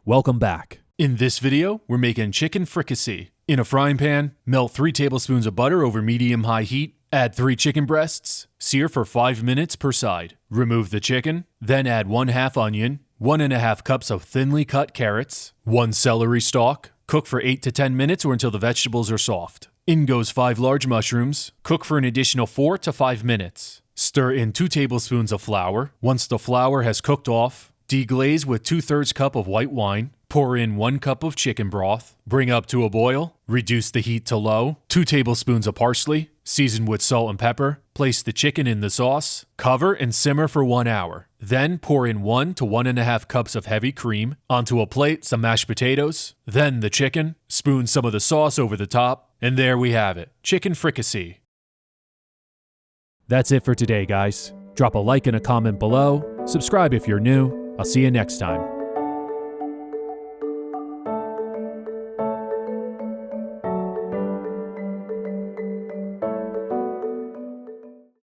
Welcome back. In this video, we're making chicken fricassee. In a frying pan, melt 3 tablespoons of butter over medium-high heat, add 3 chicken breasts, sear for 5 minutes per side. Remove the chicken, then add 1/2 onion, 1½ cups of thinly cut carrots, 1 celery stalk. Cook for 8 to 10 minutes or until the vegetables are soft. In goes 5 large mushrooms. Cook for an additional 4 to 5 minutes. Stir in 2 tablespoons of flour. Once the flour has cooked off, deglaze with 2/3 cup of white wine. Pour in 1 cup of chicken broth. Bring up to a boil. Reduce the heat to low. 2 tablespoons of parsley. Season with salt and pepper. Place the chicken in the sauce. Cover and simmer for 1 hour. Then pour in 1 to 1½ cups of heavy cream. Onto a plate, some mashed potatoes. Then the chicken. Spoon some of the sauce over the top. And there we have it. Chicken fricassee. That's it for today, guys. Drop a like and a comment below. Subscribe if you're new. I'll see you next time.